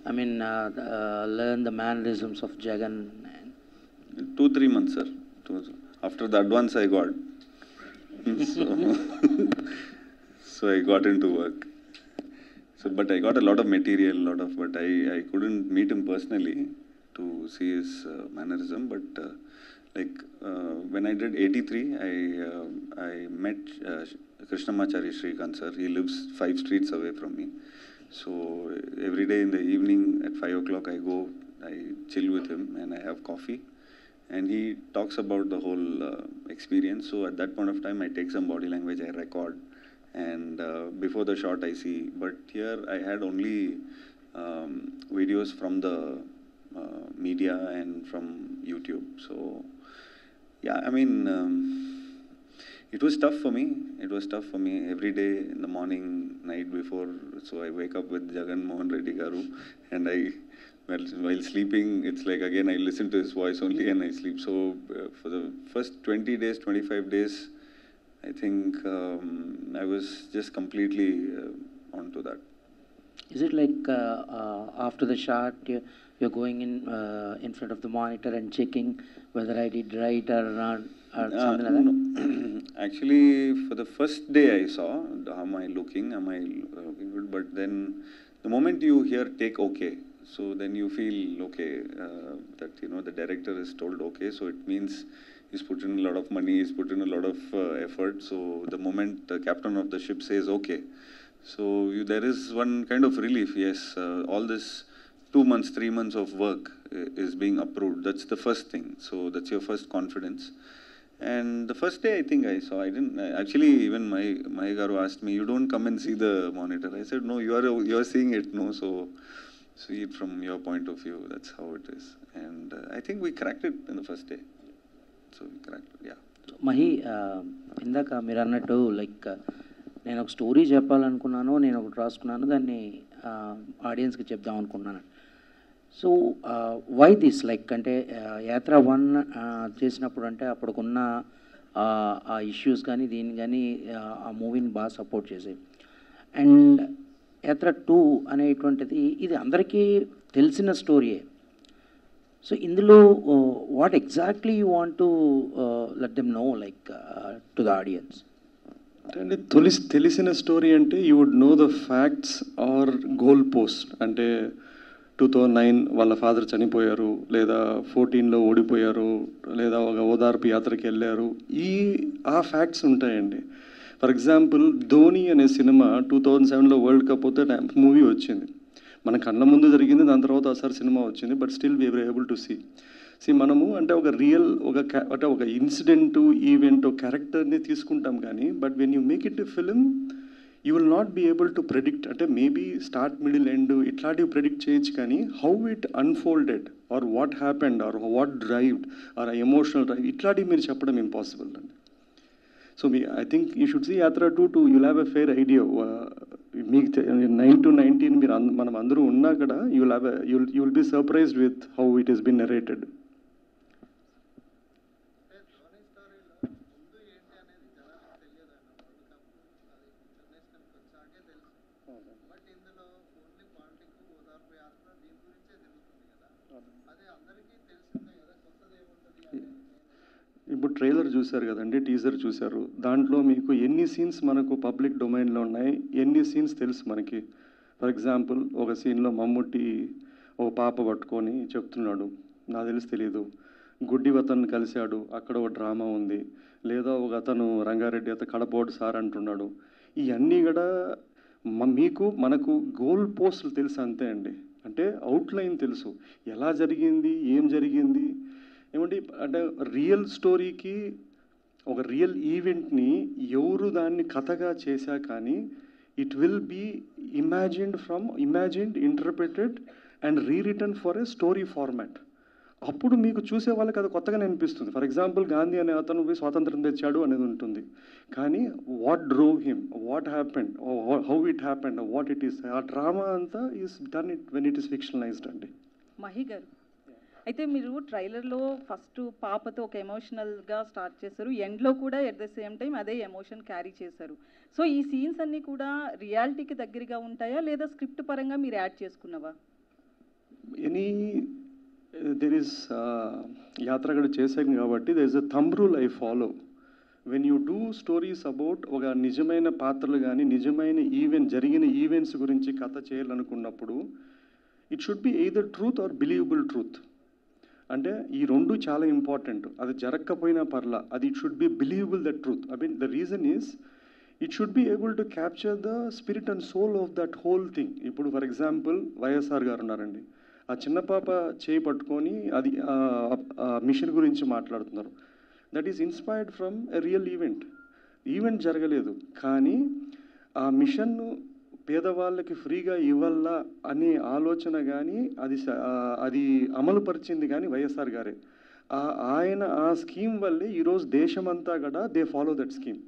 I mean, learn the mannerisms of Jagan? 2-3 months, sir. After the advance I got. So I got into work. So, but I got a lot of material, but I couldn't meet him personally to see his mannerism. But when I did 83, I met Krishnamachari Shrikant sir. He lives 5 streets away from me. So every day in the evening at 5 o'clock I go, I chill with him and I have coffee. And he talks about the whole experience. So at that point of time, I take some body language, I record. And before the shot I see. But here I had only videos from the media and from YouTube. So yeah, I mean, it was tough for me. It was tough for me every day in the morning, night before. So I wake up with Jagan Mohan Reddy Garu, and while sleeping, it's like again I listen to his voice only and I sleep. So for the first 20 days, 25 days, I think I was just completely onto that. Is it like after the shot, you're going in front of the monitor and checking whether I did right or not, or something like that? No. Actually, for the first day I saw, am I looking good? But then the moment you hear take okay, so then you feel okay, that the director is told okay, so it means he's put in a lot of money, he's put in a lot of effort. So the moment the captain of the ship says okay, so there is one kind of relief. Yes, all this 2 months, 3 months of work is being approved. That's the first thing. So that's your first confidence. And the first day I think I saw, I didn't actually, even my Garu asked me, you don't come and see the monitor. I said, no, you are seeing it, no, so see it from your point of view. That's how it is. And I think we cracked it in the first day. So we cracked it, yeah. Mahi, ఇందాక మీరు అన్నట్టు like నేను ఒక story చెప్పాలనుకున్నాను, నేను ఒకటి రాసుకున్నాను, దాన్ని ఆడియన్స్కి చెప్దాం అనుకున్నాను. సో వై దిస్ లైక్ అంటే యాత్ర 1 చేసినప్పుడు అంటే అప్పటికున్న ఆ ఇష్యూస్ కానీ దీన్ని కానీ ఆ మూవీని బాగా సపోర్ట్ చేసాయి. అండ్ యాత్ర 2 అనేటువంటిది ఇది అందరికీ తెలిసిన స్టోరీయే. సో ఇందులో what exactly you want to let them know like to the audience? అంటే తెలిసిన స్టోరీ అంటే you would know the facts are goal post. అంటే 2009 వాళ్ళ ఫాదర్ చనిపోయారు, లేదా 14లో ఓడిపోయారు, లేదా ఒక ఓదార్పు యాత్రకి వెళ్ళారు, ఆ ఫ్యాక్ట్స్ ఉంటాయండి. ఫర్ ఎగ్జాంపుల్ ధోని అనే సినిమా 2007లో వరల్డ్ కప్ వస్తే మూవీ వచ్చింది, మన కళ్ళ ముందు జరిగింది, దాని తర్వాత ఒకసారి సినిమా వచ్చింది, but still we were able to see మనము అంటే ఒక రియల్ అంటే ఒక ఇన్సిడెంటు ఈవెంట్ క్యారెక్టర్ని తీసుకుంటాం కానీ, but when you make it a film you will not be able to predict. అంటే మేబీ స్టార్ట్ మిడిల్ ఎండ్ ఇట్లాంటివి ప్రెడిక్ట్ చేయొచ్చు, కానీ how it unfolded or what happened or what drived or emotional drive ఇట్లాంటివి మీరు చెప్పడం impossible అండి. So I think you should see Yatra 2 you'll have a fair idea. మీకు 9 to 19 మీరు మనం అందరూ ఉన్నా కూడా you will be surprised with how it is been narrated. ఇప్పుడు ట్రైలర్ చూశారు కదండి, టీజర్ చూశారు, దాంట్లో మీకు ఎన్ని సీన్స్ మనకు పబ్లిక్ డొమైన్లో ఉన్నాయి, ఎన్ని సీన్స్ తెలుసు మనకి. ఫర్ ఎగ్జాంపుల్ ఒక సీన్లో మమ్ముట్టి ఒక పాప పట్టుకొని చెప్తున్నాడు, నాకు తెలియదు, గుడ్డివతను కలిశాడు, అక్కడ ఒక డ్రామా ఉంది, లేదా ఒక అతను రంగారెడ్డి అతను కడపోడు సార్ అంటున్నాడు. ఇవన్నీ కూడా మనకు గోల్ పోస్టులు తెలుసు అంతే అండి. అంటే అవుట్లైన్ తెలుసు, ఎలా జరిగింది, ఏం జరిగింది, ఏమంటే అంటే రియల్ స్టోరీకి ఒక రియల్ ఈవెంట్ని ఎవరు దాన్ని కథగా చేశా కానీ it will be imagined interpreted and rewritten for a story format. అప్పుడు మీకు చూసే వాళ్ళకి అది కొత్తగానే అనిపిస్తుంది. ఫర్ ఎగ్జాంపుల్ గాంధీ అనే అతను స్వాతంత్రం తెచ్చాడు అనేది ఉంటుంది, కానీ what drove him, what happened, how it happened, what it is, ఆ డ్రామా అంతా is done when it is fictionalized అండి. మహి గారు, అయితే మీరు ట్రైలర్లో ఫస్ట్ పాపతో ఒక ఎమోషనల్గా స్టార్ట్ చేశారు, ఎండ్లో కూడా ఎట్ ద సేమ్ టైం అదే ఎమోషన్ క్యారీ చేశారు. సో ఈ సీన్స్ అన్నీ కూడా రియాలిటీకి దగ్గరగా ఉంటాయా లేదా స్క్రిప్ట్ పరంగా మీరు యాడ్ చేసుకున్నవా? ఎనీ దెర్ ఈస్ యాత్ర కూడా చేశాం కాబట్టి there is a thumb rule I follow. When you do stories about ఒక నిజమైన పాత్రలు కానీ నిజమైన జరిగిన ఈవెంట్స్ గురించి కథ చేయాలనుకున్నప్పుడు it should be either truth or believable truth. అంటే ఈ రెండు చాలా ఇంపార్టెంట్. అది జరగకపోయినా పర్లా, అది it should be believable the truth. I mean the reason is it should be able to capture the spirit and soul of that whole thing. ఇప్పుడు for example YSR గారు ఉన్నారండి, ఆ చిన్న పాప చేయి పట్టుకొని అది మిషన్ గురించి మాట్లాడుతున్నారు. That is inspired from a real event జరగలేదు, కానీ ఆ మిషన్ పేదవాళ్ళకి ఫ్రీగా ఇవ్వాలా అనే ఆలోచన కానీ అది అమలు పరిచింది కానీ వైఎస్ఆర్ గారే. ఆయన ఆ స్కీమ్ వల్లే ఈరోజు దేశమంతా కూడా they follow that scheme.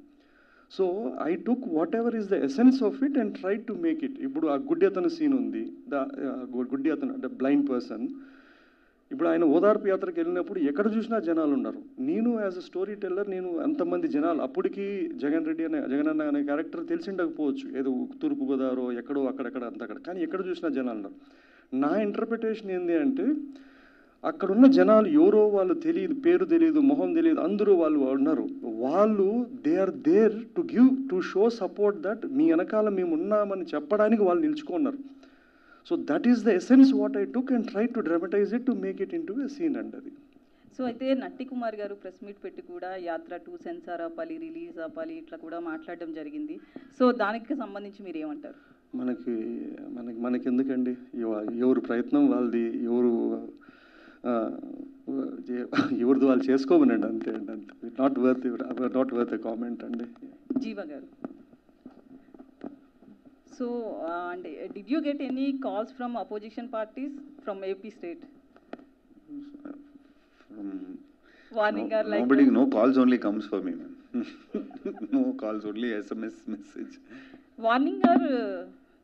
So I took what ever is the essence of it and try to make it. ఇప్పుడు ఆ గుడ్డి అతను సీన్ ఉంది, గుడ్డి అతను అంటే బ్లైండ్ పర్సన్. ఇప్పుడు ఆయన ఓదార్పు యాత్రకు వెళ్ళినప్పుడు ఎక్కడ చూసినా జనాలు ఉన్నారు. నేను యాజ్ అ స్టోరీ టెల్లర్ నేను అంతమంది జనాలు అప్పటికి జగనన్న అనే క్యారెక్టర్ తెలిసిండకపోవచ్చు, ఏదో తూర్పుగోదావరి ఎక్కడో అక్కడక్కడ అంతక్కడ, కానీ ఎక్కడ చూసినా జనాలు ఉన్నారు. నా ఇంటర్ప్రిటేషన్ ఏంటి అంటే అక్కడున్న జనాలు ఎవరో వాళ్ళు తెలియదు, పేరు తెలియదు, మొహం తెలియదు, అందరూ వాళ్ళు ఉన్నారు. వాళ్ళు they are there to show support that మీ వెనకాల మేము ఉన్నామని చెప్పడానికి వాళ్ళు నిల్చుకున్నారు. So that is the essence what I took and try to dramatize it to make it into a scene and అది. సో అయితే నట్టి కుమార్ గారు ప్రెస్ మీట్ పెట్టి కూడా యాత్ర 2 సెన్సార్ ఆపాలి, రిలీజ్ ఆపాలి, ఇట్లా కూడా మాట్లాడడం జరిగింది. సో దానికి సంబంధించి మీరు ఏమంటారు? మనకి ఎందుకండి, ఎవరు ప్రయత్నం వాళ్ళది, ఎవరిది వాళ్ళు చేసుకోమనండి, అంతే అండి, అంతే. నాట్ వర్త్ ఎ కామెంట్ అండి. జీవా గారు, so and did you get any calls from opposition parties from AP state? Warning or like nobody, no calls only comes for me, man. No calls, only SMS message. Warning or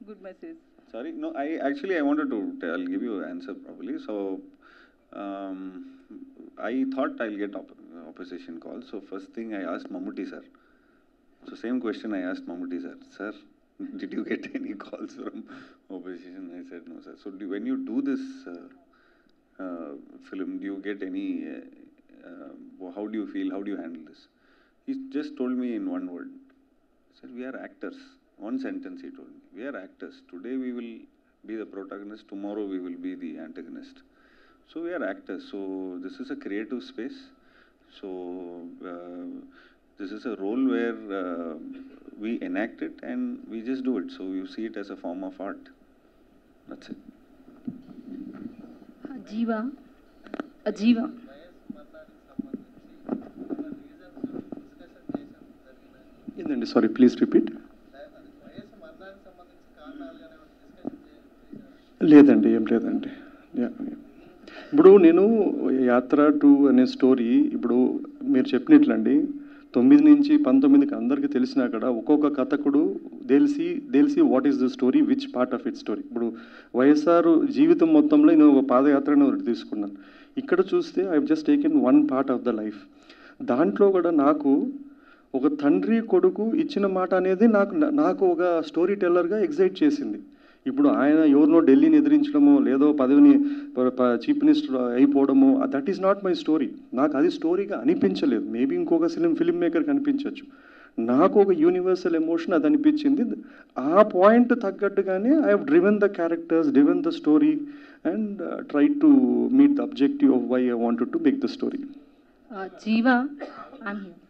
good message? Sorry, no, I wanted to I'll give you an answer probably. So I thought I'll get opposition calls. So first thing I asked Mammootty sir. So same question I asked Mammootty sir. Sir, did you get any calls from opposition? I said no, sir. So when you do this film, do you get any? How do you feel? How do you handle this? He just told me in one word. He said, "We are actors." One sentence he told me. We are actors. Today we will be the protagonist. Tomorrow we will be the antagonist. So we are actors. So this is a creative space. So this is a role where we enact it and we just do it. So you see it as a form of art. That's it. Jiva. ఏంటండి, sorry please repeat. లేదండి, ఏం లేదండి. ఇప్పుడు నేను యాత్ర 2 అనే story ఇప్పుడు మీరు చెప్పినట్లండి 9 నుంచి 19కి అందరికీ తెలిసినా కూడా ఒక్కొక్క కథకుడు తెలిసి what is the story, which part of it story. ఇప్పుడు వైఎస్ఆర్ జీవితం మొత్తంలో నేను ఒక పాదయాత్రను ఒకటి తీసుకున్నాను. ఇక్కడ చూస్తే I just taken one part of the life. దాంట్లో కూడా నాకు ఒక తండ్రి కొడుకు ఇచ్చిన మాట అనేది నాకు ఒక స్టోరీ టెల్లర్గా ఎగ్జైట్ చేసింది. ఇప్పుడు ఆయన ఎవరినో ఢిల్లీని ఎదిరించడమో లేదో పదవిని చీఫ్ మినిస్టర్ అయిపోవడమో, that is not my story. నాకు అది స్టోరీగా అనిపించలేదు. మేబీ ఇంకొక ఫిల్మ్ మేకర్కి అనిపించవచ్చు. నాకు ఒక యూనివర్సల్ ఎమోషన్ అది అనిపించింది. ఆ పాయింట్ తగ్గట్టుగానే I have driven the characters, driven the story and try to meet the objective of why I wanted to make the story. Jiva, I'm here.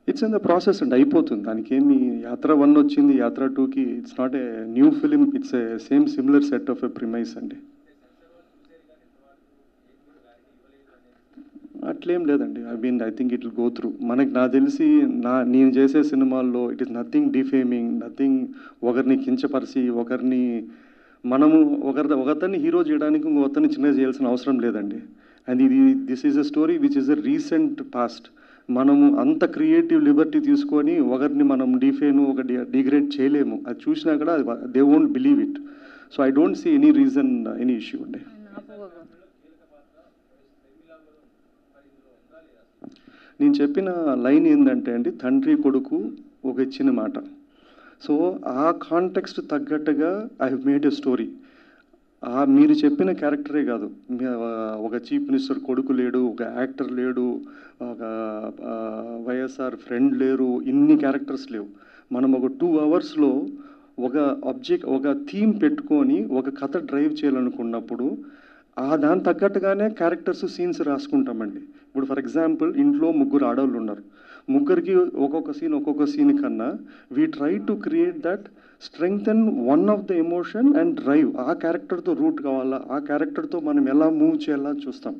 It's in the process అండి, అయిపోతుంది. దానికి ఏమి యాత్ర 1 వచ్చింది, యాత్ర 2కి it's not a new film, it's a same similar set of a premise అండి. అట్లేం లేదండి. I think it will go through. నాకు తెలిసి నేను చేసే సినిమాల్లో it is nothing defaming, nothing ఒకరిని కించపరిచి ఒకరిని హీరో చేయడానికి ఇంకొకరిని చిన్నగా చేయాల్సిన అవసరం లేదండి. And this is a story which is a recent past. మనము అంత క్రియేటివ్ లిబర్టీ తీసుకొని ఒకరిని మనం డిగ్రేడ్ చేయలేము. అది చూసినా కూడా they won't believe it. So I don't see any reason, any issue అండి. నేను చెప్పిన లైన్ ఏంటంటే అండి, తండ్రి కొడుకు ఒక ఇచ్చిన మాట. సో ఆ కాంటెక్స్ట్ తగ్గట్టుగా I have made a story. మీరు చెప్పిన క్యారెక్టరే కాదు, ఒక చీఫ్ మినిస్టర్ కొడుకు లేడు, ఒక యాక్టర్ లేడు, ఒక వైఎస్ఆర్ ఫ్రెండ్ లేరు, ఇన్ని క్యారెక్టర్స్ లేవు. మనం ఒక 2 అవర్స్లో ఒక థీమ్ పెట్టుకొని ఒక కథ డ్రైవ్ చేయాలనుకున్నప్పుడు దాని తగ్గట్టుగానే క్యారెక్టర్స్ సీన్స్ రాసుకుంటామండి. ఇప్పుడు ఫర్ ఎగ్జాంపుల్ ఇంట్లో 3 ఆడవాళ్ళు ఉన్నారు, ముగ్గురికి ఒక్కొక్క సీన్ కన్నా we try to create that strengthen one of the emotion and drive. ఆ క్యారెక్టర్తో రూట్ కావాలా, ఆ క్యారెక్టర్తో మనం ఎలా మూవ్ చేయాలా చూస్తాం.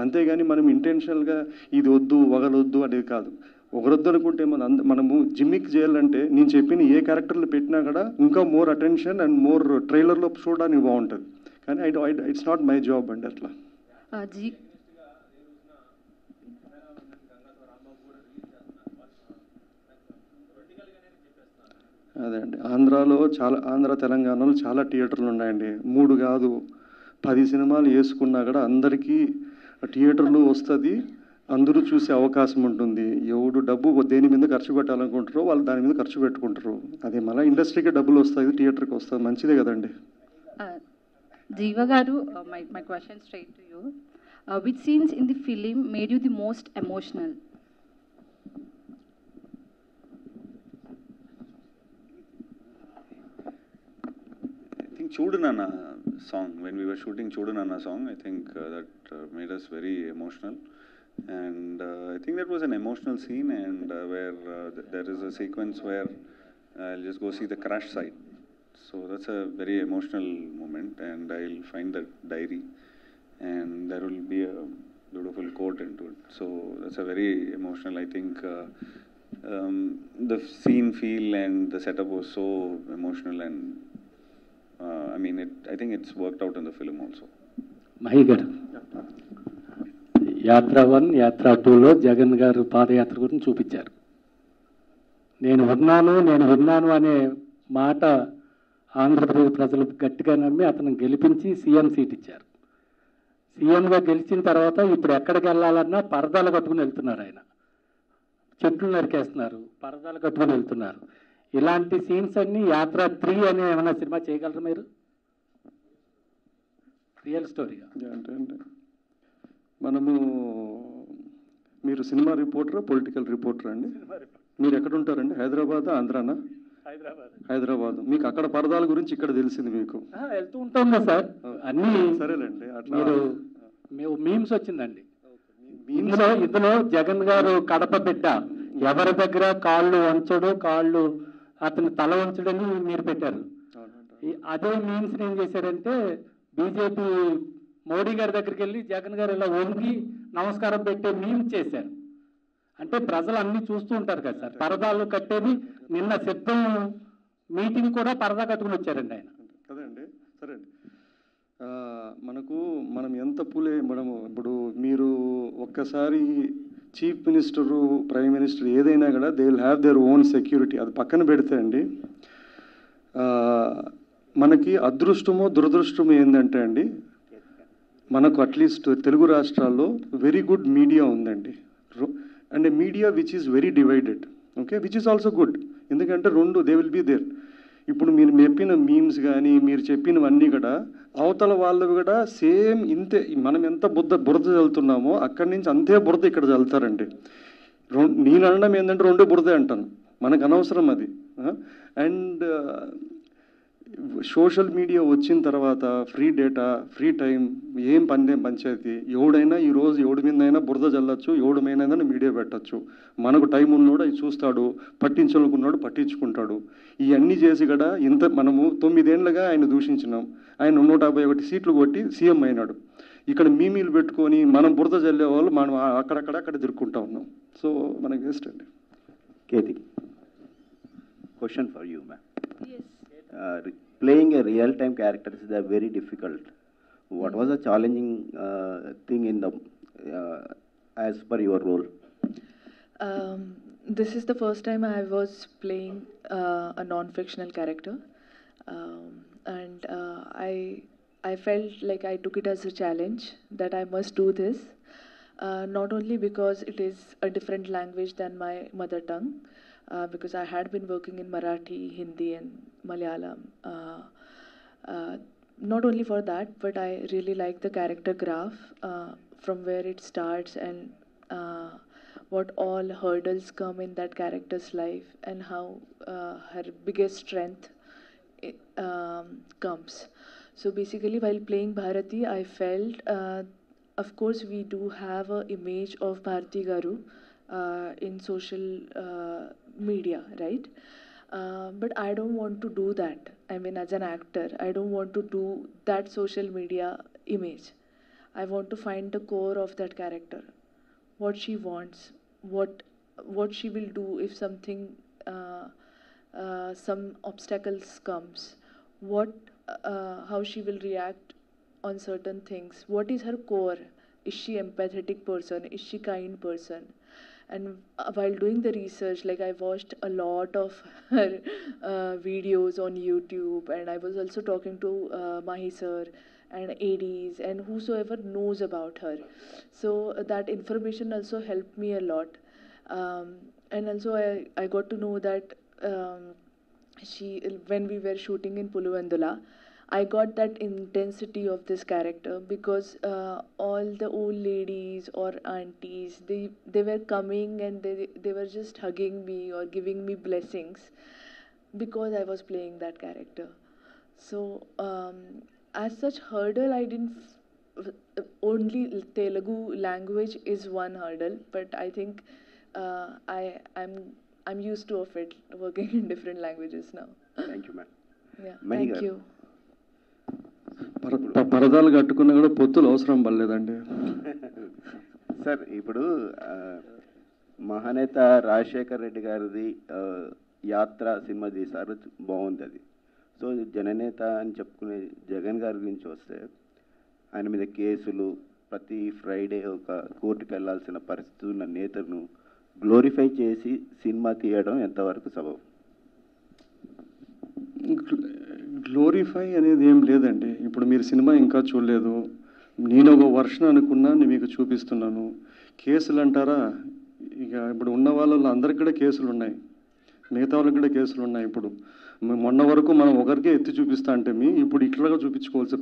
అంతేగాని మనం ఇంటెన్షనల్గా ఇది వద్దు వగలొద్దు అనేది కాదు. ఒకరొద్దు అనుకుంటే మనము జిమ్మిక్ చేయాలంటే నేను చెప్పిన ఏ క్యారెక్టర్లు పెట్టినా కూడా ఇంకా మోర్ అటెన్షన్ అండ్ మోర్ ట్రైలర్లో చూడడానికి బాగుంటుంది. కానీ ఇట్స్ నాట్ మై జాబ్ అండి అట్లా. అదే అండి, ఆంధ్ర తెలంగాణలో చాలా థియేటర్లు ఉన్నాయండి. 3 కాదు 10 సినిమాలు వేసుకున్నా కూడా అందరికీ థియేటర్లు వస్తుంది, అందరూ చూసే అవకాశం ఉంటుంది. ఎవడు డబ్బు దేని మీద ఖర్చు పెట్టాలనుకుంటారో వాళ్ళు దాని మీద ఖర్చు పెట్టుకుంటారు. అది మళ్ళీ ఇండస్ట్రీకి డబ్బులు వస్తుంది, థియేటర్కి వస్తుంది, మంచిదే కదండి. Jiva garu, my question straight to you. Which scenes in the film made you the most emotional? I think Chodu Nana song, when we were shooting Chodu Nana song, I think that made us very emotional. And I think that was an emotional scene, and where there is a sequence where I'll just go see the crash site. So that's a very emotional moment, and I'll find that diary, and there will be a beautiful quote into it. So that's a very emotional, I think the scene feel and the setup was so emotional, and I mean, I think it's worked out in the film also. Mahi garu, యాత్ర 1, యాత్ర 2లో జగన్ గారు పాదయాత్ర గురించి చూపించారు. నేను విన్నాను అనే మాట ఆంధ్రప్రదేశ్ ప్రజలు గట్టిగా నమ్మి అతను గెలిపించి సీఎం సీట్ ఇచ్చారు. సీఎంగా గెలిచిన తర్వాత ఇప్పుడు ఎక్కడికి వెళ్ళాలన్నా పరదాలు కట్టుకుని వెళ్తున్నారు. ఆయన చెట్లు నరికేస్తున్నారు, పరదాలు కట్టుకుని వెళ్తున్నారు. ఇలాంటి సీన్స్ అన్నీ యాత్ర 3 అనే ఏమైనా సినిమా చేయగలరు మీరు? రియల్ స్టోరీగా అంటే మీరు సినిమా రిపోర్టరా పొలిటికల్ రిపోర్టరా అండి? మీరు ఎక్కడ ఉంటారండి? హైదరాబాద్, ఆంధ్రానా? హైదరాబాద్. మీకు అక్కడ పరదాల గురించి ఇక్కడ తెలిసింది మీకు? వెళ్తూ ఉంటాం కదా సార్ అన్నీ. సరేలేండి, అట్లా మేము మీమ్స్ వచ్చిందండి. ఇందులో జగన్ గారు కడప బిడ్డ, ఎవరి దగ్గర కాళ్ళు వంచడు, కాళ్ళు అతను తల వంచడని మీరు పెట్టారు. అదే మీమ్స్ ఏం చేశారంటే బీజేపీ మోడీ గారి దగ్గరికి వెళ్ళి జగన్ గారు ఇలా వంగి నమస్కారం పెట్టే మీమ్స్ చేశారు. అంటే ప్రజలు అన్నీ చూస్తూ ఉంటారు కదా సార్. పరదాలు కట్టేది నిన్న సిద్ధం మీటింగ్ కూడా పరదా కట్టుకుని వచ్చారండి ఆయన. కదండి. సరే అండి, మనం ఎంత మనము ఇప్పుడు మీరు ఒక్కసారి చీఫ్ మినిస్టరు, ప్రైమ్ మినిస్టర్ ఏదైనా కూడా they will have their own security. అది పక్కన పెడితే అండి, మనకి అదృష్టమో దురదృష్టమో ఏంటంటే అండి, మనకు అట్లీస్ట్ తెలుగు రాష్ట్రాల్లో వెరీ గుడ్ మీడియా ఉందండి. And media which is very divided, okay, which is also good. ఎందుకంటే దే విల్ బీ దేర్. ఇప్పుడు మీరు చెప్పిన మీమ్స్ కానీ మీరు చెప్పినవన్నీ కూడా అవతల వాళ్ళు కూడా సేమ్ ఇంతే. మనం ఎంత బురద చల్లుతున్నామో అక్కడి నుంచి అంతే బురద ఇక్కడ చల్లుతారండి. నేను అనడం ఏంటంటే 2 బురదే అంటాను, మనకు అనవసరం అది. అండ్ సోషల్ మీడియా వచ్చిన తర్వాత ఫ్రీ డేటా, ఫ్రీ టైం, ఏం పంచాయతీ. ఎవడైనా ఈరోజు ఎవడి మీదైనా బురద చల్లచ్చు, ఎవడి మీదైనా మీడియా పెట్టచ్చు. మనకు టైం ఉన్నోడు అవి చూస్తాడు, పట్టించాలనుకున్నాడు పట్టించుకుంటాడు. ఇవన్నీ చేసి కూడా మనము 9 ఏళ్ళుగా ఆయన దూషించినాం. ఆయన 151 సీట్లు కొట్టి సీఎం అయినాడు. ఇక్కడ మీమీలు పెట్టుకొని మనం బురద చల్లే వాళ్ళు మనం అక్కడ తిరుక్కుంటా ఉన్నాం. సో మనకి వేస్ట్ అండి. Katie, question for you, ma'am. Yes. Playing a real-time character is very difficult. What was the challenging thing in the as per your role? This is the first time I was playing a non-fictional character, and I felt like I took it as a challenge that I must do this, not only because it is a different language than my mother tongue, because I had been working in Marathi, Hindi, and Malayalam. Not only for that, but I really like the character graph from where it starts and what all hurdles come in that character's life and how her biggest strength comes. So basically, while playing Bharati, I felt, of course, we do have an image of Bharati Garu in social media, right? But I don't want to do that. I mean, as an actor, I don't want to do that social media image. I want to find the core of that character, what she wants, what she will do if something, some obstacles comes, how she will react on certain things. What is her core? Is she empathetic person? Is she kind person? And while doing the research, like I watched a lot of her videos on YouTube, and I was also talking to Mahi sir and ADs and whosoever knows about her. So that information also helped me a lot. And also I got to know that when we were shooting in Puluvandula, I got that intensity of this character because all the old ladies or aunties, they were coming and they were just hugging me or giving me blessings because I was playing that character. So as such hurdle, I didn't only Telugu language is one hurdle, but I think I'm used to of it working in different languages now. Thank you, ma'am. Yeah, Mahi thank garu. you. పరదాలు కట్టుకున్నా కూడా పొత్తులు అవసరం పడలేదండి. Sir ఇప్పుడు మహానేత రాజశేఖర్ రెడ్డి గారిది యాత్ర cinema తీశారు, బాగుంది అది. సో జననేత అని చెప్పుకునే జగన్ గారి గురించి వస్తే ఆయన మీద కేసులు, ప్రతి ఫ్రైడే ఒక కోర్టుకు వెళ్లాల్సిన పరిస్థితి ఉన్న నేతను గ్లోరిఫై చేసి సినిమా తీయడం ఎంతవరకు సబబు? గ్లోరిఫై అనేది ఏం లేదండి. ఇప్పుడు మీరు సినిమా ఇంకా చూడలేదు, నేను ఒక వర్షన్ అనుకున్నా నేను మీకు చూపిస్తున్నాను. కేసులు అంటారా, ఇక ఇప్పుడు ఉన్న వాళ్ళలో అందరికి కూడా కేసులు ఉన్నాయి, మిగతా వాళ్ళకి కూడా కేసులు ఉన్నాయి. ఇప్పుడు మొన్న వరకు మనం ఒకరికే ఎత్తి చూపిస్తా అంటే ఇప్పుడు ఇట్లాగా చూపించుకోవాల్సిన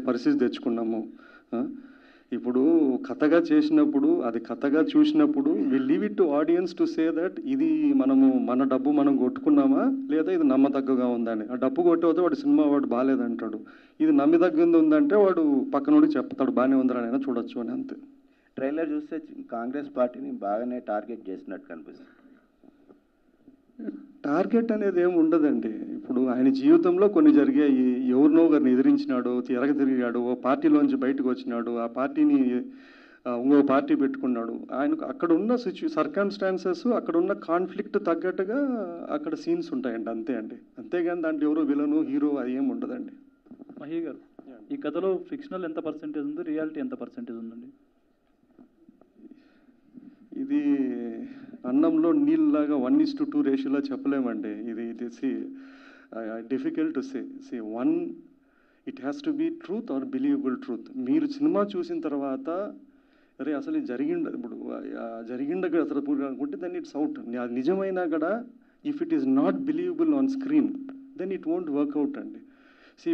పరిస్థితి తెచ్చుకున్నాము. ఇప్పుడు కథగా చేసినప్పుడు, అది కథగా చూసినప్పుడు we leave it to audience to say that ఇది మనము మన డబ్బు మనం కొట్టుకున్నామా లేదా ఇది నమ్మదగ్గగా ఉందని. ఆ డబ్బు కొట్టేపోతే వాడు సినిమా వాడు బాగాలేదంటాడు, ఇది నమ్మదగ్గంది ఉందంటే వాడు పక్కనోడికి చెప్తాడు బాగానే ఉందని అయినా చూడొచ్చు అని, అంతే. ట్రైలర్ చూస్తే కాంగ్రెస్ పార్టీని బాగానే టార్గెట్ చేసినట్టు కనిపిస్తుంది. టార్గెట్ అనేది ఏమి ఉండదండి. ఇప్పుడు ఆయన జీవితంలో కొన్ని జరిగాయి, ఎవరినో ఒకరిని ఎదిరించినాడు, తిరిగాడు, ఓ పార్టీలోంచి బయటకు వచ్చినాడు, ఆ పార్టీని ఇంకో పార్టీ పెట్టుకున్నాడు. ఆయనకు అక్కడ ఉన్న సర్కమ్స్టాన్సెస్, అక్కడ ఉన్న కాన్ఫ్లిక్ట్ తగ్గట్టుగా అక్కడ సీన్స్ ఉంటాయండి, అంతే అండి. అంతేగాని దాంట్లో ఎవరో విలను హీరో అది ఏమి ఉండదండి. మహి గారు, ఈ కథలో ఫిక్షనల్ ఎంత పర్సెంటేజ్ ఉంది, రియాలిటీ ఎంత పర్సెంటేజ్ ఉందండి? ఇది అన్నంలో నీళ్ళలాగా 1:2 రేషియోలో చెప్పలేమండి. ఇది difficult to say. One, it has to be truth or believable truth. మీరు సినిమా చూసిన తర్వాత అరే అసలు ఇది జరిగిండ అసలు అనుకుంటే దెన్ ఇట్స్ అవుట్. నిజమైనా కూడా if it is not believable on screen then it won't work out అండి.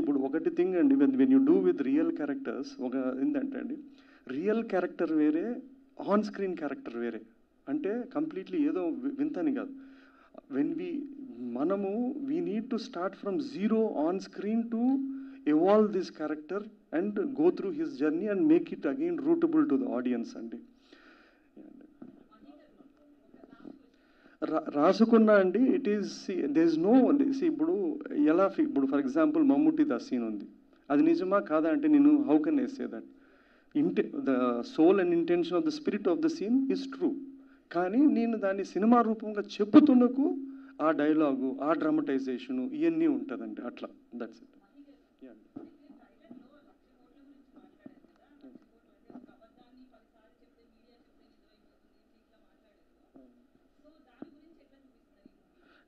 ఇప్పుడు ఒకటి థింగ్ అండి, when you do with real characters, ఒక ఏంటంటే అండి, రియల్ క్యారెక్టర్ వేరే, ఆన్ స్క్రీన్ క్యారెక్టర్ వేరే. అంటే కంప్లీట్లీ ఏదో వింతని కాదు. మనము we need to start from zero on screen to evolve this character and go through his journey and make it again rootable to the audience అండి. రాసుకున్నా అండి, it is there is no ఇప్పుడు ఎలా, ఇప్పుడు for example Mammootty the scene ఉంది, అది నిజమా కాదా అంటే నేను how can I say that the soul and intention of the spirit of the scene is true. కానీ నేను దాన్ని సినిమా రూపంగా చెప్పుతున్నకు ఆ డైలాగు, ఆ డ్రామటైజేషను ఇవన్నీ ఉంటుందండి, అట్లా. That's it.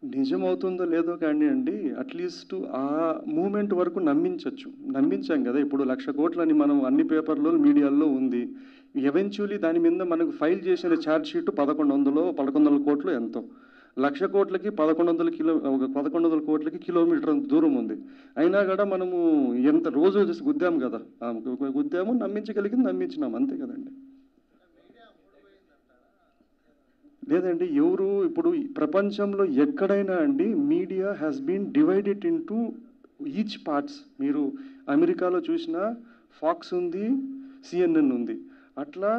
నిజమవుతుందో లేదో కానీ అండి, అట్లీస్ట్ ఆ మూమెంట్ వరకు నమ్మించాం కదా. ఇప్పుడు 1,00,000 కోట్లని మనం అన్ని పేపర్లో మీడియాల్లో ఉంది. ఎవెన్చువలీ దాని మీద మనకు ఫైల్ చేసిన ఛార్జ్ షీట్ 1,100 కోట్లు ఎంతో. 1,00,000 కోట్లకి 1100 కోట్లకి కిలోమీటర్ దూరం ఉంది. అయినా కూడా మనము ఎంత రోజు గుద్దాము కదా, గుద్దాము, నమ్మించగలిగింది నమ్మించినాము, అంతే కదండి. లేదండి, ఎవరు ఇప్పుడు ప్రపంచంలో ఎక్కడైనా అండి media has been divided into each parts. మీరు అమెరికాలో చూసినా ఫాక్స్ ఉంది, CNN ఉంది. అట్లా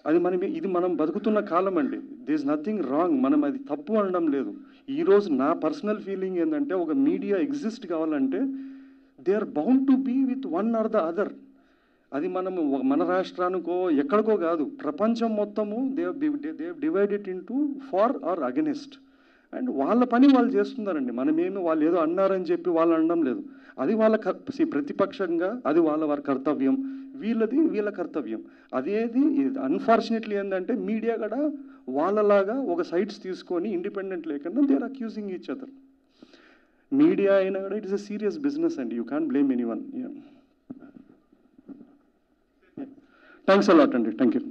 అది ఇది మనం బతుకుతున్న కాలం అండి. దే ఇస్ నథింగ్ రాంగ్, మనం అది తప్పు అనడం లేదు. ఈరోజు నా పర్సనల్ ఫీలింగ్ ఏంటంటే ఒక మీడియా ఎగ్జిస్ట్ కావాలంటే they are bound to be with one or the other. అది మనము మన రాష్ట్రానికో ఎక్కడికో కాదు, ప్రపంచం మొత్తము they divided into for or against. And వాళ్ళ పని వాళ్ళు చేస్తున్నారండి. మనమేమి వాళ్ళు ఏదో అన్నారని చెప్పి వాళ్ళు అనడం లేదు. అది వాళ్ళ ప్రతిపక్షంగా అది వారి కర్తవ్యం, వీళ్ళ కర్తవ్యం. అదేది అన్ఫార్చునేట్లీ ఏంటంటే మీడియా కూడా వాళ్ళలాగా ఒక సైట్స్ తీసుకొని ఇండిపెండెంట్ లేకుండా they are accusing each other. Media అయినా కూడా it is a serious business అండి, you can't blame anyone. Thanks a lot అండి, థ్యాంక్ యూ.